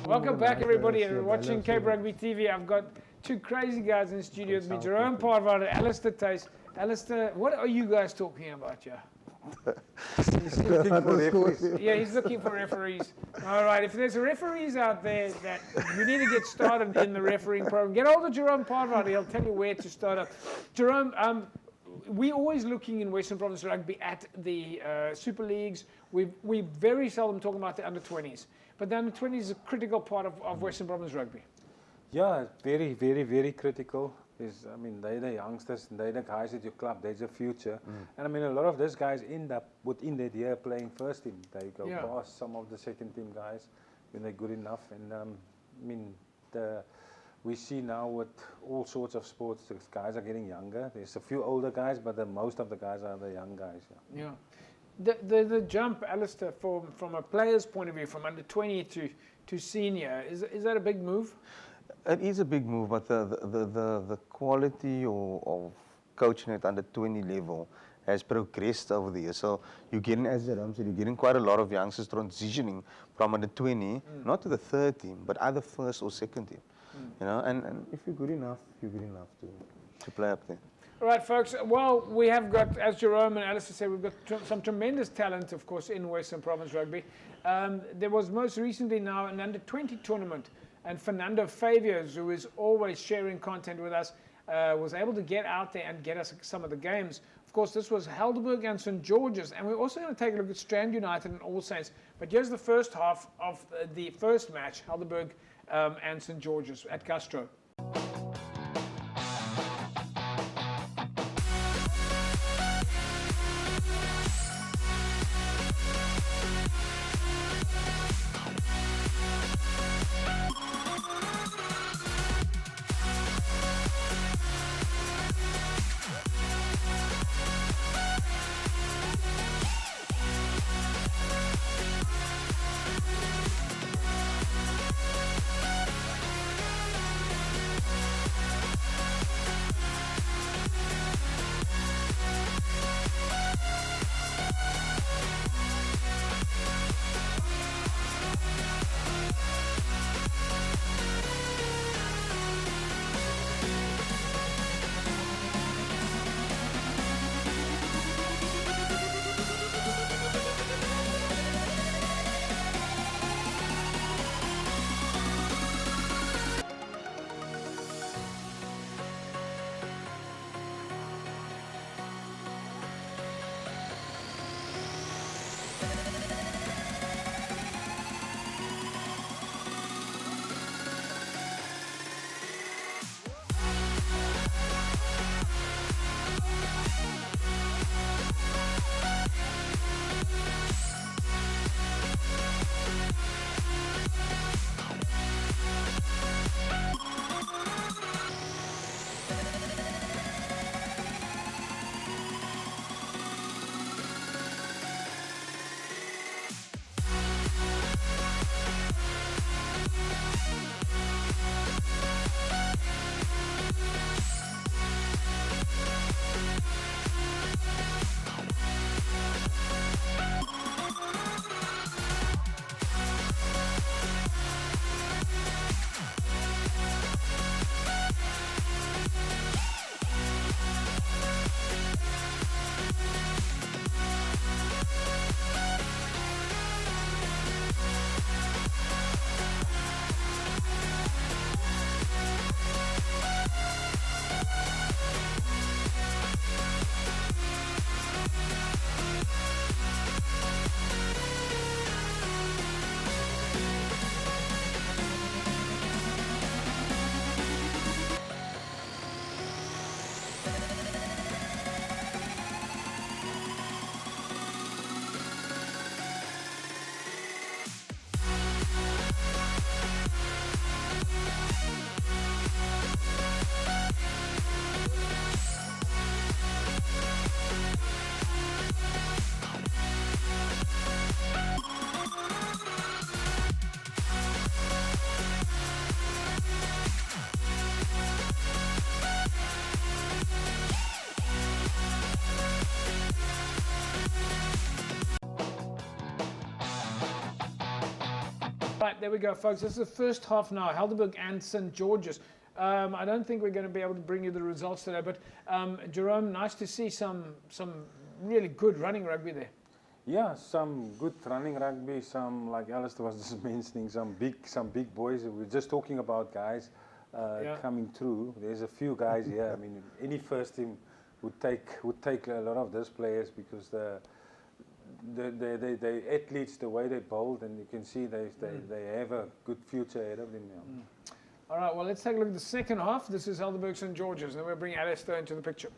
Welcome back, everybody, and watching Cape Rugby TV. I've got two crazy guys in the studio with me, Jerome Parvat and Alistair Tace. Alistair, what are you guys talking about here? He's looking for referees. Yeah, he's looking for referees. All right, if there's referees out there that you need to get started in the refereeing program, get hold of Jerome Parvat. He'll tell you where to start up. Jerome, we're always looking in Western Province Rugby at the Super Leagues. We very seldom talk about the under-20s. But the under-20s is a critical part of Western Province Rugby. Yeah, very, very, very critical. I mean, they're the youngsters, they're the guys at your club, they're the future. And I mean, a lot of those guys end up within that year playing first team. They go past some of the second team guys when they're good enough. And I mean, we see now with all sorts of sports, the guys are getting younger. There's a few older guys, but most of the guys are the young guys. Yeah. The jump, Alistair, from a player's point of view, from under 20 to senior, is that a big move? It is a big move, but the quality of coaching at under 20 level has progressed over the years. So you're getting, as Jerome said, you're getting quite a lot of youngsters transitioning from under 20, not to the third team, but either first or second team. You know, and if you're good enough to play up there. All right, folks. Well, we have got, as Jerome and Alistair said, we've got some tremendous talent, of course, in Western Province Rugby. There was most recently now an under-20 tournament, and Fernando Faviers, who is always sharing content with us, was able to get out there and get us some of the games. Of course, this was Helderburg and St. George's, and we're also going to take a look at Strand United and All Saints. But here's the first half of the first match, Helderburg and St. George's at Gastro. Right, there we go, folks. This is the first half now, Helderburg and St. George's. I don't think we're going to be able to bring you the results today, but Jerome, nice to see some really good running rugby there. Yeah, some good running rugby, some, like Alistair was just mentioning, some big boys. We're just talking about guys coming through. There's a few guys here. I mean, any first team would take a lot of those players because the athletes, the way they bowl, and you can see they have a good future ahead of them now. All right, well, let's take a look at the second half. This is Helderburg St. George's, and we'll bring Alistair into the picture.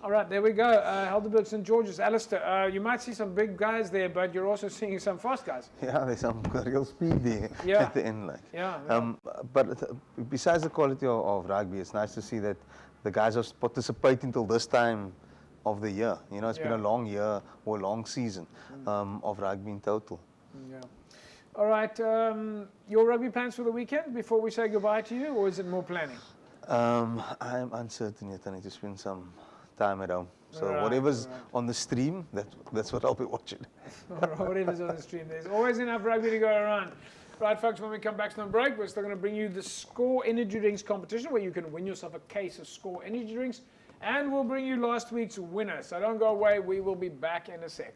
All right, there we go. Helderburg St. George's. Alistair, you might see some big guys there, but you're also seeing some fast guys. Yeah, there's some real speed there at the end. Like. Yeah. But besides the quality of rugby, it's nice to see that the guys are participating till this time of the year. You know, it's been a long year or a long season of rugby in total. Yeah. All right, your rugby plans for the weekend before we say goodbye to you, or is it more planning? I'm uncertain yet. I need to spend some time at home. So whatever's on the stream, that's what I'll be watching. Whatever's on the stream. There's always enough rugby to go around. Right, folks, when we come back from the break, we're still going to bring you the Score Energy Drinks competition, where you can win yourself a case of Score Energy Drinks, and we'll bring you last week's winner. So don't go away. We will be back in a sec.